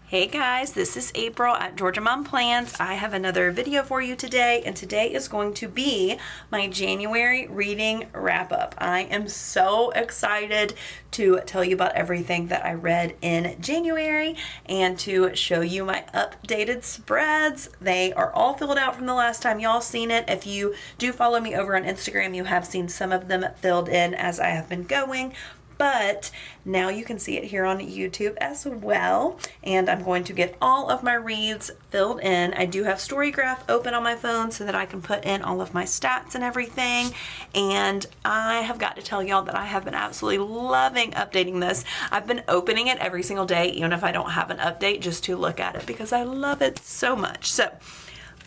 Hey guys, this is April at Georgia Mom Plans. I have another video for you today, and today is going to be my January reading wrap-up. I am so excited to tell you about everything that I read in January and to show you my updated spreads. They are all filled out from the last time y'all seen it. If you do follow me over on Instagram, you have seen some of them filled in as I have been going. But now you can see it here on YouTube as well, and I'm going to get all of my reads filled in. I do have Storygraph open on my phone so that I can put in all of my stats and everything, and I have got to tell y'all that I have been absolutely loving updating this. I've been opening it every single day, even if I don't have an update, just to look at it because I love it so much. So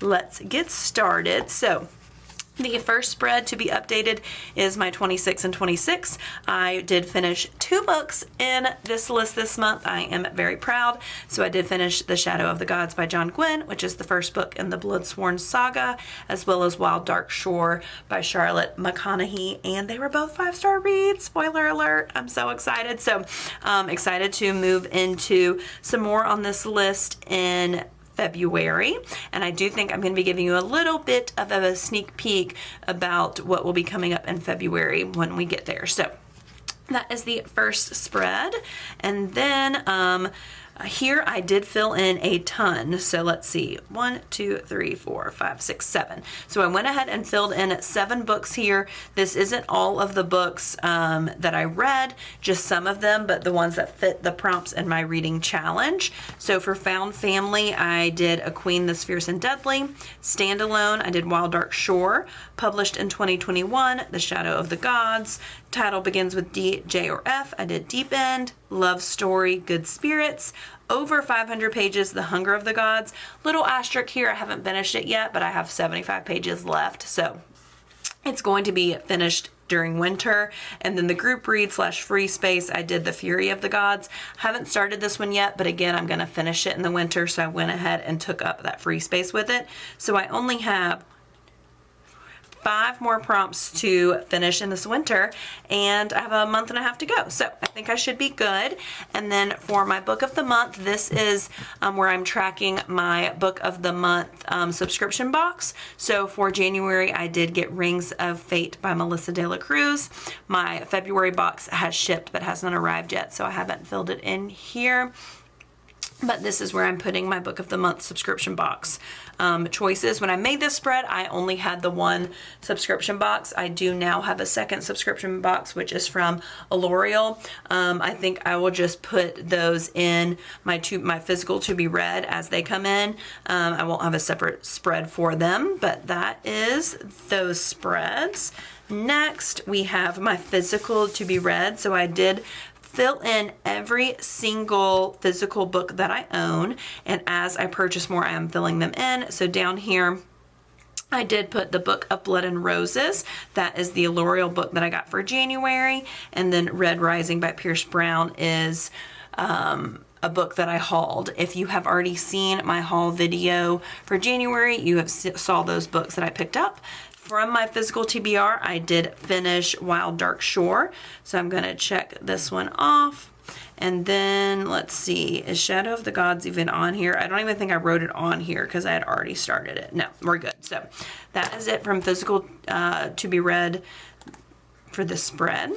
let's get started. So the first spread to be updated is my 26 and 26. I did finish 2 books in this list this month. I am very proud. So I did finish The Shadow of the Gods by John Gwynne, which is the first book in the Bloodsworn saga, as well as Wild Dark Shore by Charlotte McConaughey, and they were both 5-star reads. Spoiler alert, I'm so excited. So excited to move into some more on this list in February, and I do think I'm going to be giving you a little bit of a sneak peek about what will be coming up in February when we get there. So that is the first spread, and then here I did fill in a ton. So let's see, 1, 2, 3, 4, 5, 6, 7. So I went ahead and filled in 7 books here. This isn't all of the books that I read, just some of them, but the ones that fit the prompts in my reading challenge. So for Found Family, I did A Queen This Fierce and Deadly. Standalone, I did Wild Dark Shore. Published in 2021, The Shadow of the Gods. Title begins with D, J, or F. I did Deep End. Love Story, Good Spirits. Over 500 pages, The Hunger of the Gods. Little asterisk here, I haven't finished it yet, but I have 75 pages left, so it's going to be finished during winter. And then the group read / free space, I did The Fury of the Gods. Haven't started this one yet, but again, I'm going to finish it in the winter, so I went ahead and took up that free space with it. So I only have 5 more prompts to finish in this winter, and I have a month and a half to go, so I think I should be good. And then for my book of the month, this is where I'm tracking my book of the month subscription box. So for January, I did get Rings of Fate by Melissa De La Cruz. My February box has shipped but has not arrived yet, so I haven't filled it in here. But this is where I'm putting my book of the month subscription box choices. When I made this spread, I only had the 1 subscription box. I do now have a second subscription box, which is from L'Oreal. I think I will just put those in my physical to be read as they come in. I won't have a separate spread for them, but that is those spreads. Next, we have my physical to be read. So I did fill in every single physical book that I own, and as I purchase more, I am filling them in. So down here, I did put the Book of Blood and Roses. That is the L'Oreal book that I got for January, and then Red Rising by Pierce Brown is a book that I hauled. If you have already seen my haul video for January, you have saw those books that I picked up. From my physical TBR, I did finish Wild Dark Shore, so I'm going to check this one off. And then, let's see, is Shadow of the Gods even on here? I don't even think I wrote it on here because I had already started it. No, we're good. So that is it from physical to be read for the spread.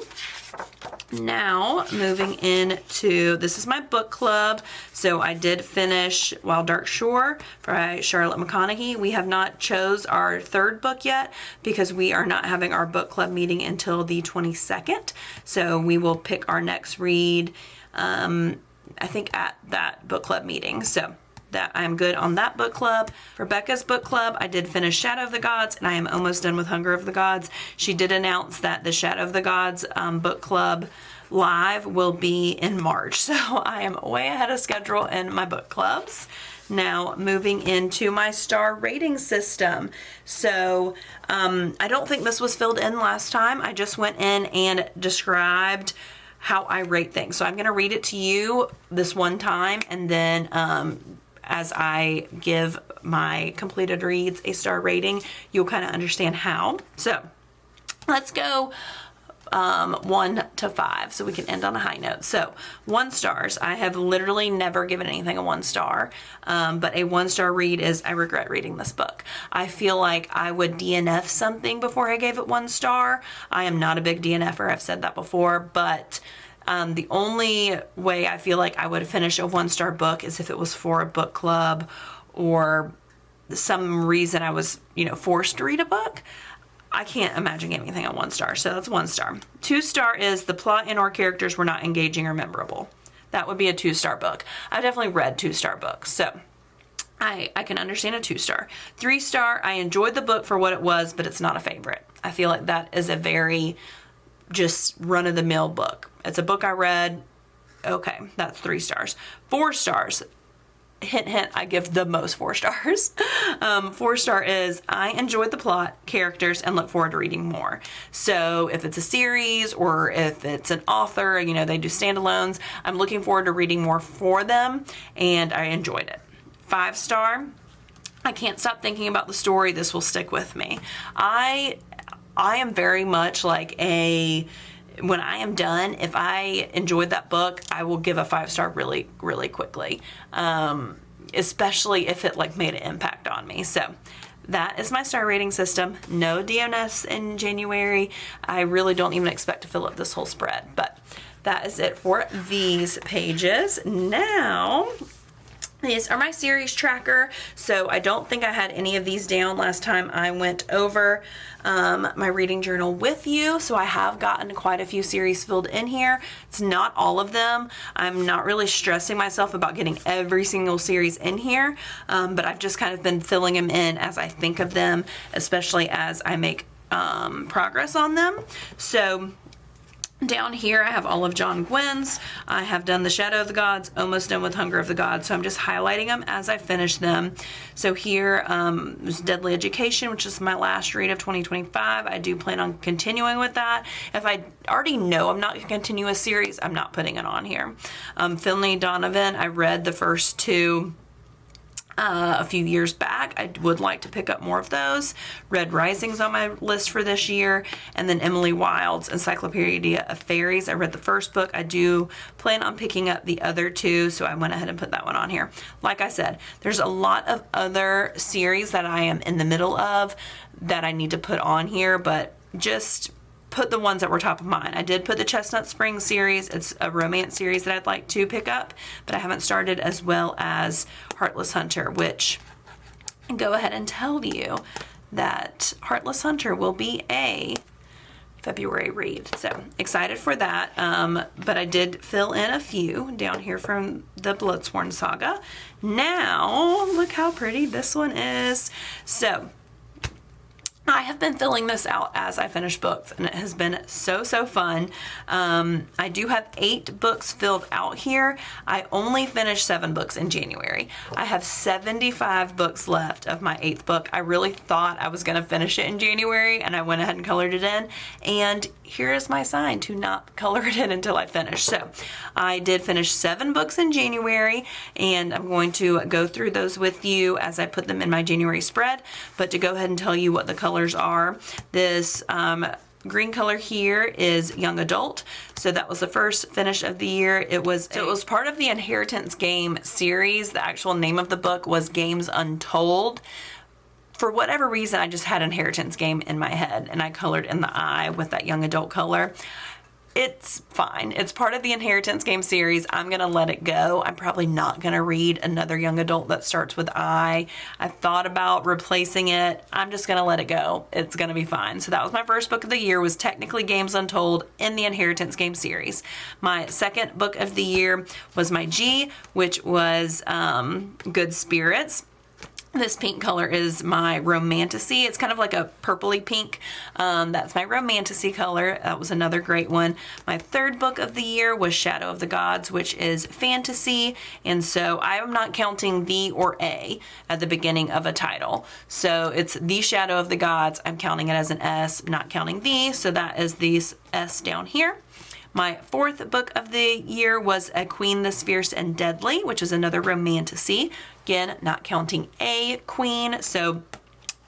Now, moving into, this is my book club. So I did finish Wild Dark Shore by Charlotte McConaughey. We have not chose our 3rd book yet because we are not having our book club meeting until the 22nd. So we will pick our next read, I think at that book club meeting. So that I'm good on that book club. For Becca's book club, I did finish Shadow of the Gods, and I am almost done with Hunger of the Gods. She did announce that the Shadow of the Gods book club live will be in March, so I am way ahead of schedule in my book clubs. Now, moving into my star rating system. So I don't think this was filled in last time. I just went in and described how I rate things. So I'm going to read it to you this one time, and then as I give my completed reads a star rating, you'll kind of understand how. So let's go 1 to 5, so we can end on a high note. So 1 stars. I have literally never given anything a 1 star, but a 1 star read is I regret reading this book. I feel like I would DNF something before I gave it 1 star. I am not a big DNFer. I've said that before, but the only way I feel like I would finish a 1 star book is if it was for a book club or some reason I was, forced to read a book. I can't imagine giving anything a 1 star, so that's 1 star. 2 star is the plot and or characters were not engaging or memorable. That would be a 2 star book. I've definitely read 2 star books, so I can understand a 2 star. 3 star, I enjoyed the book for what it was, but it's not a favorite. I feel like that is a very just run-of-the-mill book. It's a book I read. Okay, that's 3 stars. 4 stars. Hint, hint, I give the most 4 stars. 4 star is I enjoyed the plot, characters, and look forward to reading more. So if it's a series or if it's an author, they do standalones, I'm looking forward to reading more for them, and I enjoyed it. 5 star, I can't stop thinking about the story. This will stick with me. I am very much like when I am done, if I enjoyed that book, I will give a 5 star really, really quickly. Especially if it made an impact on me. So that is my star rating system. No DNFs in January. I really don't even expect to fill up this whole spread, but that is it for these pages. Now, these are my series tracker, so I don't think I had any of these down last time I went over my reading journal with you, so I have gotten quite a few series filled in here. It's not all of them. I'm not really stressing myself about getting every single series in here, but I've just kind of been filling them in as I think of them, especially as I make progress on them. So down here, I have all of John Gwynn's. I have done The Shadow of the Gods, almost done with Hunger of the Gods, so I'm just highlighting them as I finish them. So here, there's Deadly Education, which is my last read of 2025. I do plan on continuing with that. If I already know I'm not going to continue a series, I'm not putting it on here. Finley Donovan, I read the first 2 a few years back. I would like to pick up more of those. Red Rising's on my list for this year, and then Emily Wilde's Encyclopedia of Fairies. I read the first book. I do plan on picking up the other 2, so I went ahead and put that one on here. Like I said, there's a lot of other series that I am in the middle of that I need to put on here, but just put the ones that were top of mind. I did put the Chestnut Springs series. It's a romance series that I'd like to pick up, but I haven't started, as well as Heartless Hunter, which I go ahead and tell you that Heartless Hunter will be a February read. So excited for that. But I did fill in a few down here from the Bloodsworn saga. Now, look how pretty this one is. So I have been filling this out as I finish books, and it has been so fun. I do have 8 books filled out here. I only finished 7 books in January. I have 75 books left of my 8th book. I really thought I was going to finish it in January, and I went ahead and colored it in, and here is my sign to not color it in until I finish. So I did finish 7 books in January, and I'm going to go through those with you as I put them in my January spread. But to go ahead and tell you what the colors are, this green color here is young adult. So that was the first finish of the year. It was part of the Inheritance Game series. The actual name of the book was Games Untold. For whatever reason, I just had Inheritance Game in my head, and I colored in the eye with that young adult color. It's fine. It's part of the Inheritance Game series. I'm going to let it go. I'm probably not going to read another young adult that starts with I. I thought about replacing it. I'm just going to let it go. It's going to be fine. So that was my first book of the year, was technically Games Untold in the Inheritance Game series. My second book of the year was my G, which was Good Spirits. This pink color is my Romantasy. It's kind of like a purpley pink. That's my Romantasy color. That was another great one. My third book of the year was Shadow of the Gods, which is fantasy. And so I am not counting the or a at the beginning of a title. So it's the Shadow of the Gods. I'm counting it as an S, not counting the. So that is this S down here. My fourth book of the year was A Queen This Fierce and Deadly, which is another Romantasy. Again, not counting a queen. So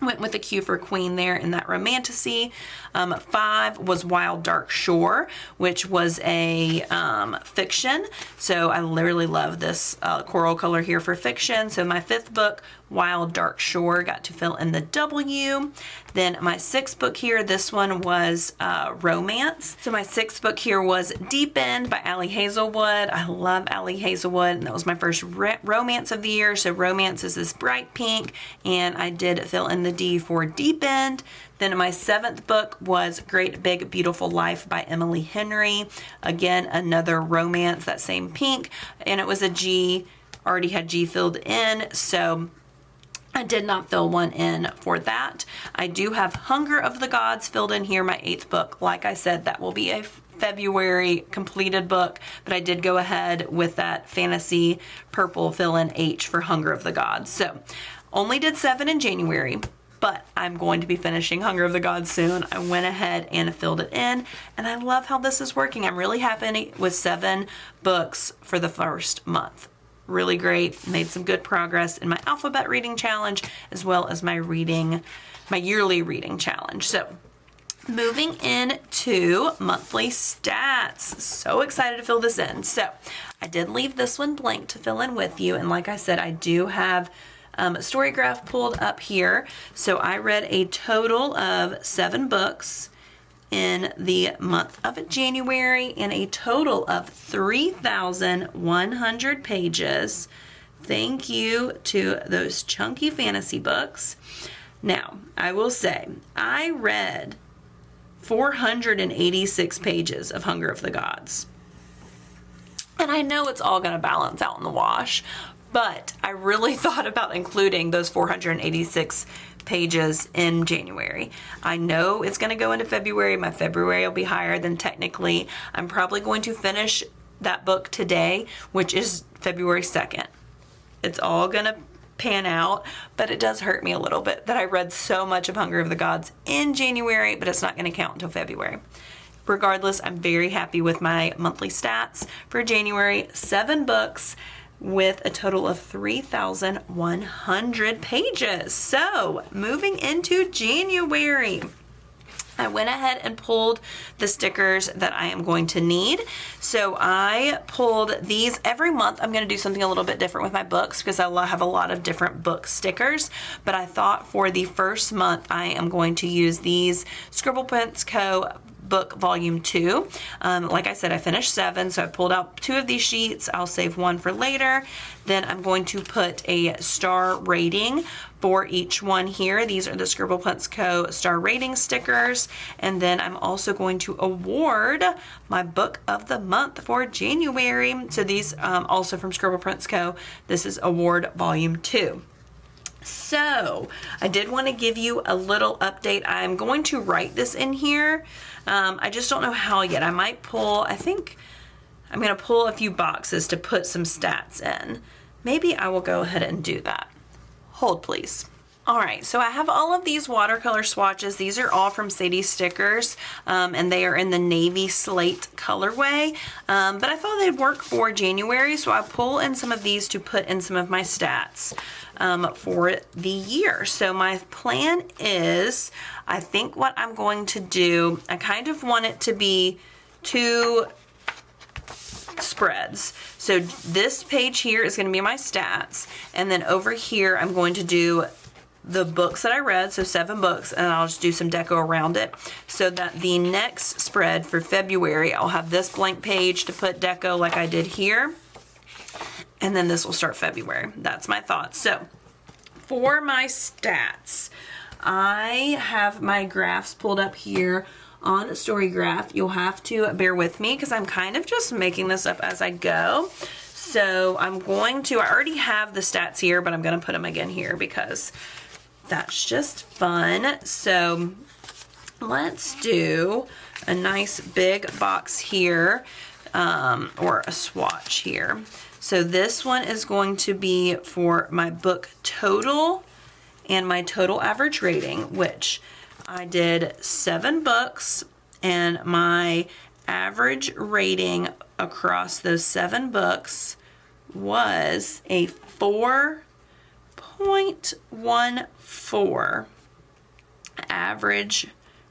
Went with the Q for Queen there in that romantasy. 5 was Wild Dark Shore, which was a fiction. So I literally love this coral color here for fiction. So my 5th book, Wild Dark Shore, got to fill in the W. Then my 6th book here, this one was romance. So my 6th book here was Deep End by Allie Hazelwood. I love Allie Hazelwood, and that was my first romance of the year. So romance is this bright pink, and I did fill in the D for Deep End. Then my 7th book was Great Big Beautiful Life by Emily Henry. Again, another romance, that same pink, and it was a G, already had G filled in, so I did not fill one in for that. I do have Hunger of the Gods filled in here, my 8th book. Like I said, that will be a February completed book, but I did go ahead with that fantasy purple fill in H for Hunger of the Gods. So only did 7 in January, but I'm going to be finishing Hunger of the Gods soon. I went ahead and filled it in, and I love how this is working. I'm really happy with 7 books for the first month. Really great. Made some good progress in my alphabet reading challenge, as well as my yearly reading challenge. So moving into monthly stats. So excited to fill this in. So I did leave this one blank to fill in with you, and like I said, I do have Storygraph pulled up here. So I read a total of 7 books in the month of January, and a total of 3,100 pages. Thank you to those chunky fantasy books. Now, I will say, I read 486 pages of Hunger of the Gods. And I know it's all going to balance out in the wash, but I really thought about including those 486 pages in January. I know it's going to go into February. My February will be higher than technically. I'm probably going to finish that book today, which is February 2nd. It's all going to pan out, but it does hurt me a little bit that I read so much of Hunger of the Gods in January, but it's not going to count until February. Regardless, I'm very happy with my monthly stats for January. 7 books with a total of 3,100 pages. So moving into January, I went ahead and pulled the stickers that I am going to need. So I pulled these. Every month I'm going to do something a little bit different with my books because I have a lot of different book stickers. But I thought for the first month I am going to use these Scribble Prints Co. book volume 2. Like I said, I finished 7, so I pulled out 2 of these sheets. I'll save 1 for later. Then I'm going to put a star rating for each one here. These are the Scribble Prints Co. star rating stickers. And then I'm also going to award my book of the month for January. So these also from Scribble Prints Co. This is award volume 2. So I did want to give you a little update. I'm going to write this in here. I just don't know how yet. I think I'm going to pull a few boxes to put some stats in. Maybe I will go ahead and do that. Hold please. All right, so I have all of these watercolor swatches. These are all from Sadie Stickers, and they are in the navy slate colorway. But I thought they'd work for January, so I pull in some of these to put in some of my stats for the year. So my plan is, I think what I'm going to do, I kind of want it to be 2 spreads. So this page here is going to be my stats, and then over here I'm going to do the books that I read, so 7 books, and I'll just do some deco around it so that the next spread for February, I'll have this blank page to put deco like I did here, and then this will start February. That's my thoughts. So for my stats, I have my graphs pulled up here on Storygraph. You'll have to bear with me because I'm kind of just making this up as I go. So I already have the stats here, but I'm going to put them again here because that's just fun. So let's do a nice big box here, or a swatch here. So this one is going to be for my book total and my total average rating, which I did 7 books, and my average rating across those 7 books was a 4.14. average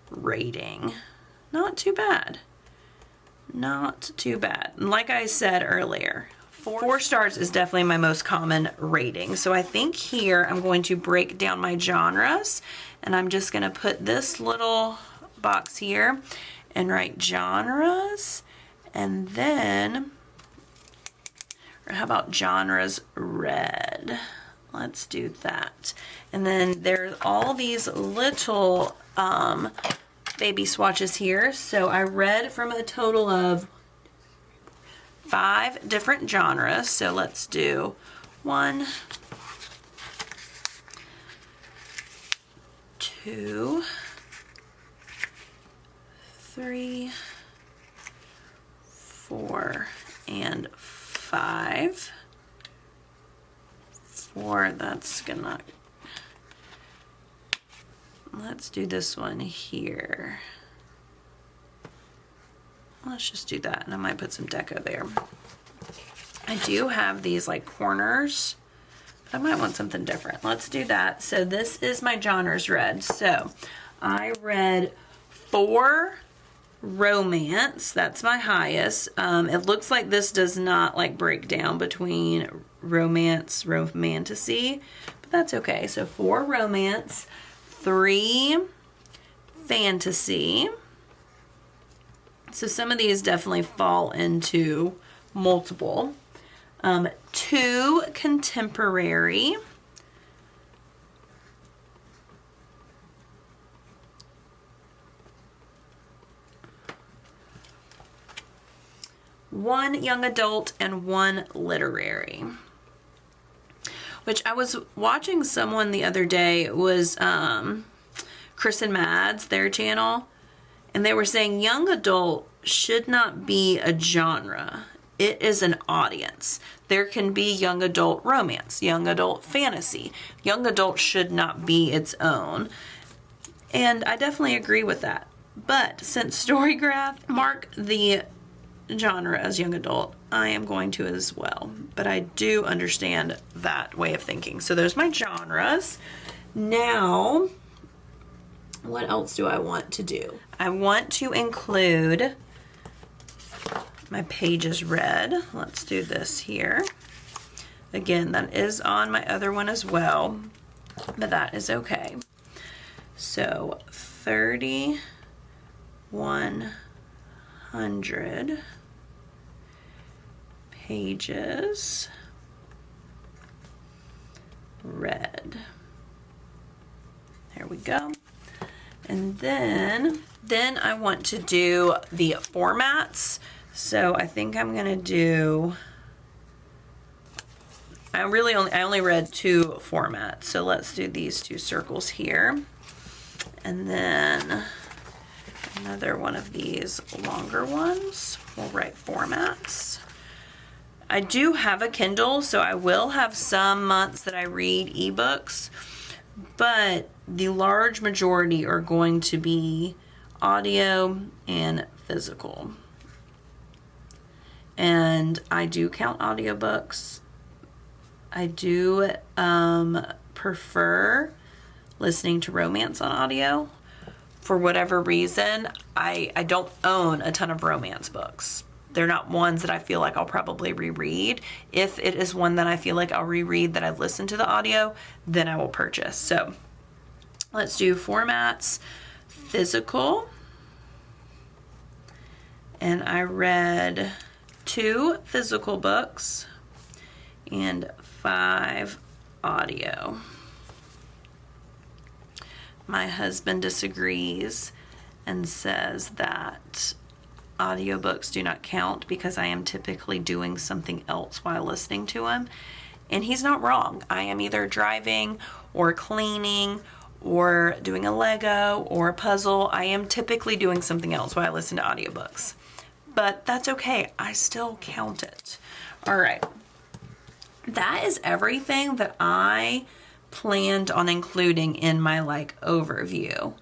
rating. Not too bad. Not too bad. And like I said earlier, 4 stars is definitely my most common rating. So I think here I'm going to break down my genres, and I'm just going to put this little box here and write genres, and then, or how about genres read? Let's do that. And then there's all these little baby swatches here. So I read from a total of 5 different genres. So let's do 1, 2, 3, 4, and 5. 4, that's gonna, let's do this one here. Let's just do that, and I might put some deco there. I do have these like corners, but I might want something different. Let's do that. So this is my genres read. So I read 4 romance, that's my highest. It looks like this does not like break down between romance, romantasy, but that's okay. So 4 romance, 3 fantasy. So some of these definitely fall into multiple. 2 contemporary. 1 young adult, and 1 literary. Which I was watching someone the other day, it was Chris and Mads, their channel, and they were saying young adult should not be a genre. It is an audience. There can be young adult romance, young adult fantasy. Young adult should not be its own. And I definitely agree with that. But since Storygraph marked the genre as young adult, I am going to as well. But I do understand that way of thinking. So there's my genres. Now, what else do I want to do? I want to include my pages read. Let's do this here. Again, that is on my other one as well, but that is okay. So 3,100 pages read. There we go. And then I want to do the formats. So I think I'm gonna do, I only read 2 formats. So let's do these 2 circles here. And then another one of these longer ones. We'll write formats. I do have a Kindle, so I will have some months that I read ebooks, but the large majority are going to be audio and physical. And I do count audiobooks. I do prefer listening to romance on audio. For whatever reason, I don't own a ton of romance books. They're not ones that I feel like I'll probably reread. If it is one that I feel like I'll reread that I've listened to the audio, then I will purchase. So let's do formats, physical. And I read 2 physical books and 5 audio. My husband disagrees and says that audiobooks do not count because I am typically doing something else while listening to them. And he's not wrong. I am either driving or cleaning or doing a Lego or a puzzle. I am typically doing something else while I listen to audiobooks. But that's okay. I still count it. All right. That is everything that I planned on including in my overview.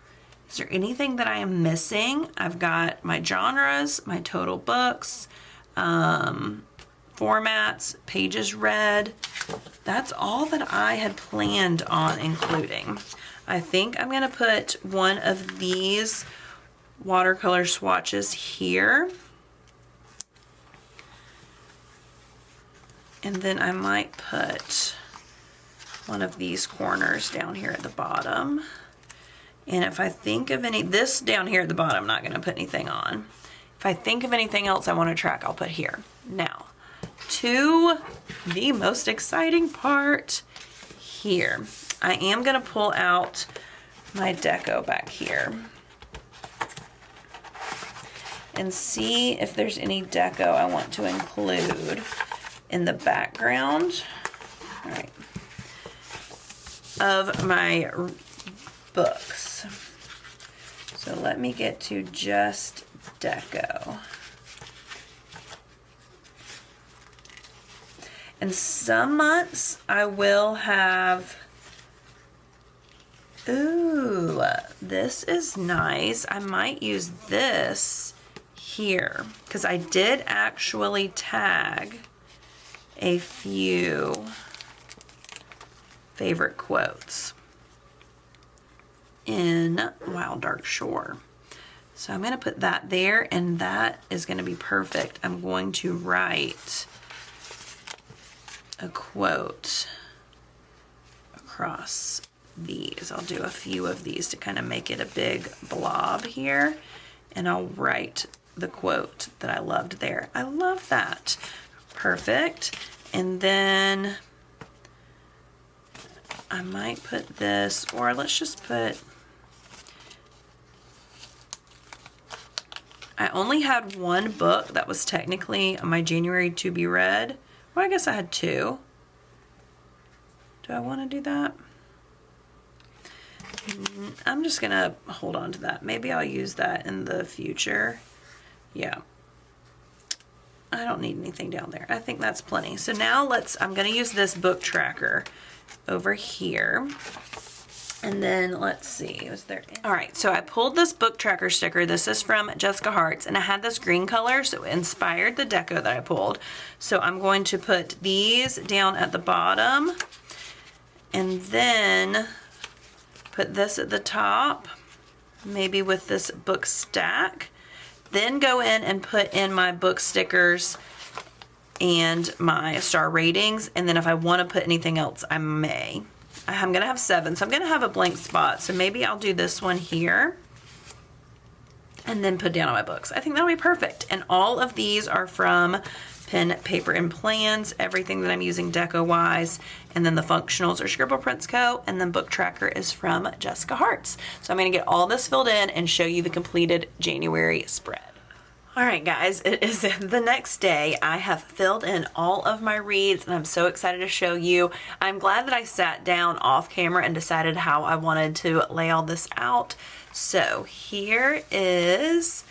Is there anything that I am missing? I've got my genres, my total books, formats, pages read. That's all that I had planned on including. I think I'm gonna put one of these watercolor swatches here. And then I might put one of these corners down here at the bottom. And if I think of this down here at the bottom, I'm not gonna put anything on. If I think of anything else I wanna track, I'll put here. Now, to the most exciting part here. I am gonna pull out my deco back here and see if there's any deco I want to include in the background, all right, of my books. So let me get to just deco. And some months I will have, ooh, this is nice. I might use this here because I did actually tag a few favorite quotes in Wild Dark Shore. So I'm going to put that there, and that is going to be perfect. I'm going to write a quote across these. I'll do a few of these to kind of make it a big blob here, and I'll write the quote that I loved there. I love that. Perfect. And then I might put this, or let's just put, I only had one book that was technically my January to be read. Well, I guess I had two. Do I want to do that? I'm just gonna hold on to that. Maybe I'll use that in the future. Yeah. I don't need anything down there. I think that's plenty. So now I'm gonna use this book tracker over here. And then let's see, all right, so I pulled this book tracker sticker. This is from Jessica Hart's, and I had this green color, so it inspired the deco that I pulled. So I'm going to put these down at the bottom, and then put this at the top, maybe with this book stack. Then go in and put in my book stickers and my star ratings, and then if I want to put anything else, I may. I'm going to have 7, so I'm going to have a blank spot, so maybe I'll do this one here and then put down on my books. I think that'll be perfect. And all of these are from Pen, Paper, and Plans, everything that I'm using deco-wise, and then the functionals are Scribble Prints Co., and then book tracker is from Jessica Hart's. So I'm going to get all this filled in and show you the completed January spread. All right, guys, it is the next day. I have filled in all of my reads, and I'm so excited to show you. I'm glad that I sat down off camera and decided how I wanted to lay all this out. So here is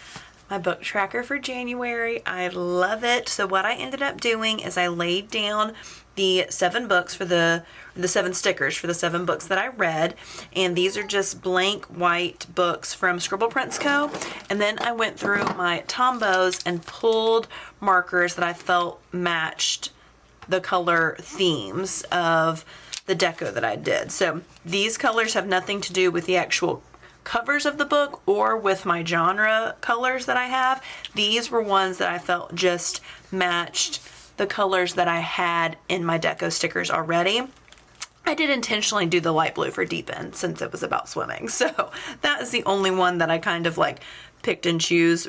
my book tracker for January. I love it. So what I ended up doing is I laid down the 7 books for the 7 stickers for the 7 books that I read, and these are just blank white books from Scribble Prints Co. And then I went through my Tombos and pulled markers that I felt matched the color themes of the deco that I did. So these colors have nothing to do with the actual covers of the book or with my genre colors that I have. These were ones that I felt just matched the colors that I had in my deco stickers already. I did intentionally do the light blue for Deep End since it was about swimming. So that is the only one that I kind of like picked and choose.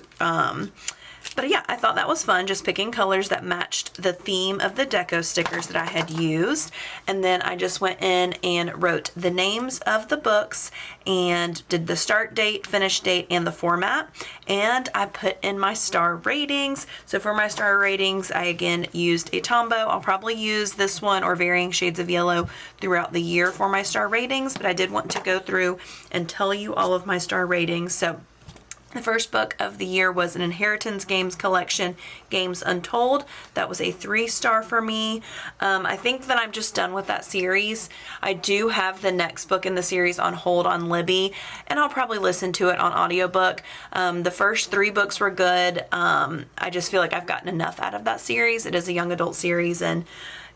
But yeah, I thought that was fun, just picking colors that matched the theme of the deco stickers that I had used. And then I just went in and wrote the names of the books and did the start date, finish date, and the format. And I put in my star ratings. So for my star ratings, I again used a Tombow. I'll probably use this one or varying shades of yellow throughout the year for my star ratings, but I did want to go through and tell you all of my star ratings. So the first book of the year was an Inheritance Games collection, Games Untold. That was a 3-star for me. I think that I'm just done with that series. I do have the next book in the series on hold on Libby, and I'll probably listen to it on audiobook. The first 3 books were good. I just feel like I've gotten enough out of that series. It is a young adult series, and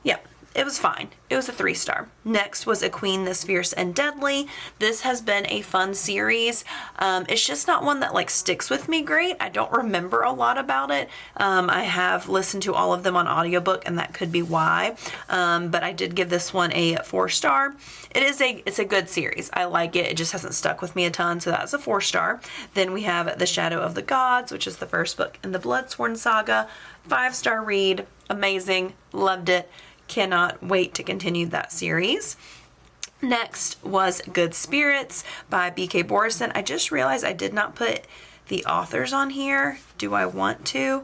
yeah, it was fine. It was a 3-star. Next was A Queen This Fierce and Deadly. This has been a fun series. It's just not one that like sticks with me great. I don't remember a lot about it. I have listened to all of them on audiobook, and that could be why. But I did give this one a 4-star. It's a good series. I like it. It just hasn't stuck with me a ton, so that's a 4-star. Then we have The Shadow of the Gods, which is the first book in the Bloodsworn saga. 5-star read. Amazing. Loved it. Cannot wait to continue that series. Next was Good Spirits by B.K. Borison. I just realized I did not put the authors on here. Do I want to?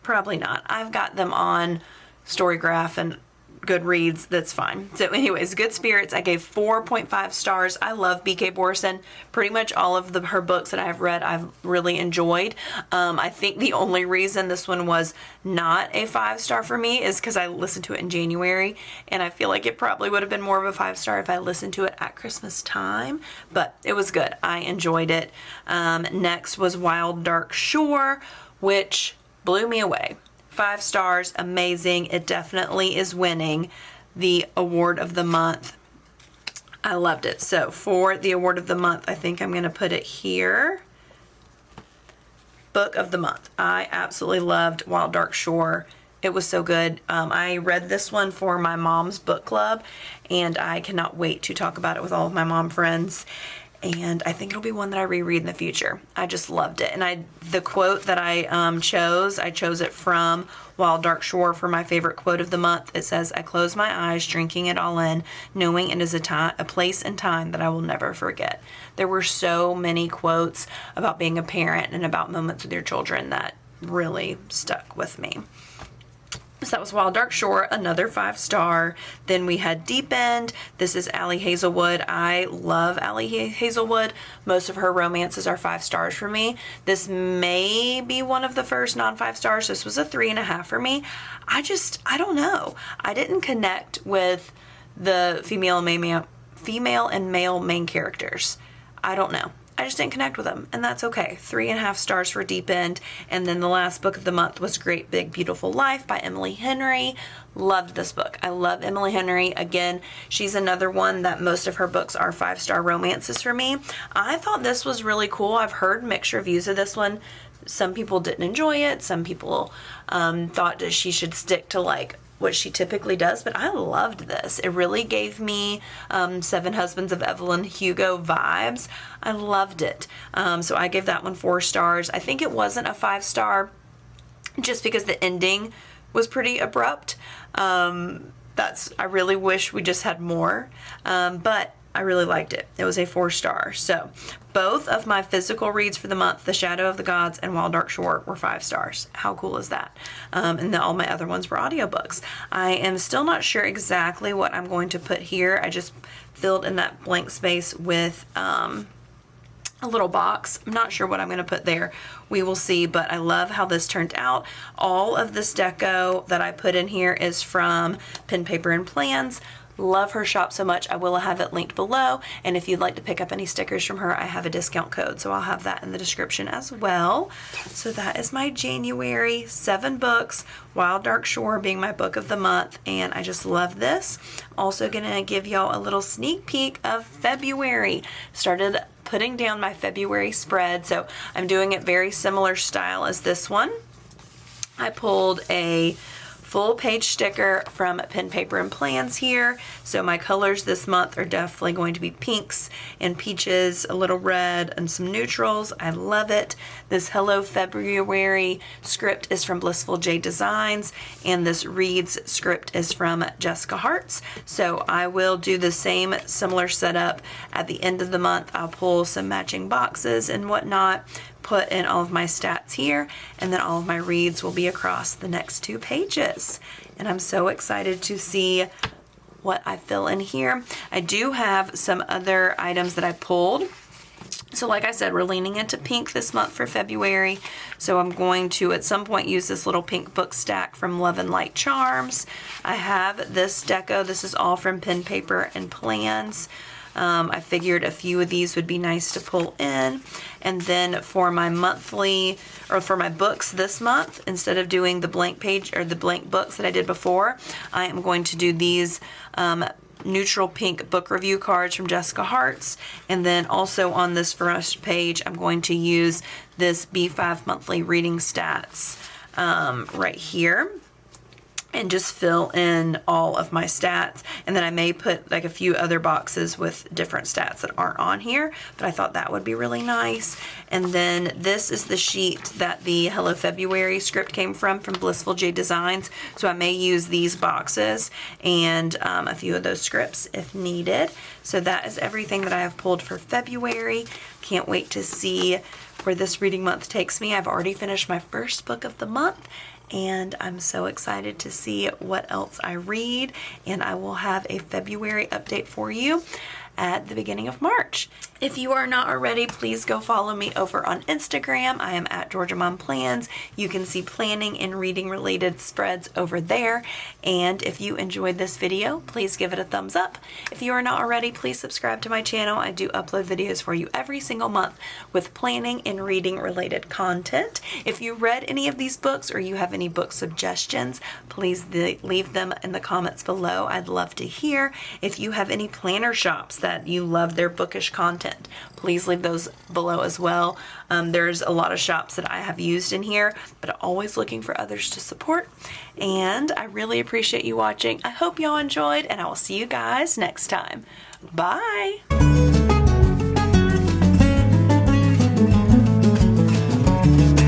Probably not. I've got them on Storygraph and Goodreads. That's fine. So anyways, Good Spirits, I gave 4.5 stars. I love B.K. Borison. Pretty much all of her books that I've read, I've really enjoyed. I think the only reason this one was not a 5-star for me is because I listened to it in January, and I feel like it probably would have been more of a 5-star if I listened to it at Christmas time, but it was good. I enjoyed it. Next was Wild Dark Shore, which blew me away. 5 stars, amazing. It definitely is winning the award of the month. I loved it. So for the award of the month, I think I'm going to put it here. Book of the month. I absolutely loved Wild Dark Shore. It was so good. I read this one for my mom's book club, and I cannot wait to talk about it with all of my mom friends. And I think it'll be one that I reread in the future. I just loved it. And the quote that I chose it from Wild Dark Shore for my favorite quote of the month. It says, "I close my eyes, drinking it all in, knowing it is a place and time that I will never forget." There were so many quotes about being a parent and about moments with your children that really stuck with me. So that was Wild Dark Shore, another 5-star. Then we had Deep End. This is Allie Hazelwood. I love Allie Hazelwood. Most of her romances are 5 stars for me. This may be one of the first non-5 stars. This was a 3.5 for me. I don't know. I didn't connect with the female and male main characters. I don't know. I just didn't connect with them, and that's okay. 3.5 stars for Deep End. And then the last book of the month was Great Big Beautiful Life by Emily Henry. Loved this book. I love Emily Henry. Again, she's another one that most of her books are 5-star romances for me. I thought this was really cool. I've heard mixed reviews of this one. Some people didn't enjoy it. Some people thought that she should stick to like what she typically does, but I loved this. It really gave me Seven Husbands of Evelyn Hugo vibes. I loved it. So I gave that one 4 stars. I think it wasn't a 5-star just because the ending was pretty abrupt. I really wish we just had more, but I really liked it. It was a 4-star. So both of my physical reads for the month, The Shadow of the Gods and Wild Dark Shore, were 5 stars. How cool is that? And then all my other ones were audiobooks. I am still not sure exactly what I'm going to put here. I just filled in that blank space with a little box. I'm not sure what I'm going to put there. We will see, but I love how this turned out. All of this deco that I put in here is from Pen, Paper, and Plans. Love her shop so much. I will have it linked below, and if you'd like to pick up any stickers from her, I have a discount code, so I'll have that in the description as well. So that is my January 7 books, Wild Dark Shore being my book of the month, and I just love this. Also gonna give y'all a little sneak peek of February. Started putting down my February spread, so I'm doing it very similar style as this one. I pulled a full page sticker from Pen, Paper, and Plans here. So my colors this month are definitely going to be pinks and peaches, a little red, and some neutrals. I love it. This Hello February script is from BlissfulJaydeDesigns, and this Reads script is from Jessica Hartz. So I will do the same similar setup at the end of the month. I'll pull some matching boxes and whatnot, put in all of my stats here, and then all of my reads will be across the next 2 pages. And I'm so excited to see what I fill in here. I do have some other items that I pulled. So like I said, we're leaning into pink this month for February. So I'm going to at some point use this little pink book stack from Love and Light Charms. I have this deco. This is all from Pen, Paper, and Plans. I figured a few of these would be nice to pull in. And then for my monthly, or for my books this month, instead of doing the blank page or the blank books that I did before, I am going to do these neutral pink book review cards from Jessica Hart's. And then also on this first page, I'm going to use this B5 monthly reading stats right here, and just fill in all of my stats. And then I may put like a few other boxes with different stats that aren't on here, but I thought that would be really nice. And then this is the sheet that the Hello February script came from Blissful J Designs. So I may use these boxes and a few of those scripts if needed. So that is everything that I have pulled for February. Can't wait to see where this reading month takes me. I've already finished my first book of the month, and I'm so excited to see what else I read, and I will have a February update for you at the beginning of March. If you are not already, please go follow me over on Instagram. I am at Georgia Mom Plans. You can see planning and reading related spreads over there. And if you enjoyed this video, please give it a thumbs up. If you are not already, please subscribe to my channel. I do upload videos for you every single month with planning and reading related content. If you read any of these books or you have any book suggestions, please leave them in the comments below. I'd love to hear. If you have any planner shops that you love their bookish content, please leave those below as well. There's a lot of shops that I have used in here, but I'm always looking for others to support. And I really appreciate you watching. I hope y'all enjoyed, and I will see you guys next time. Bye.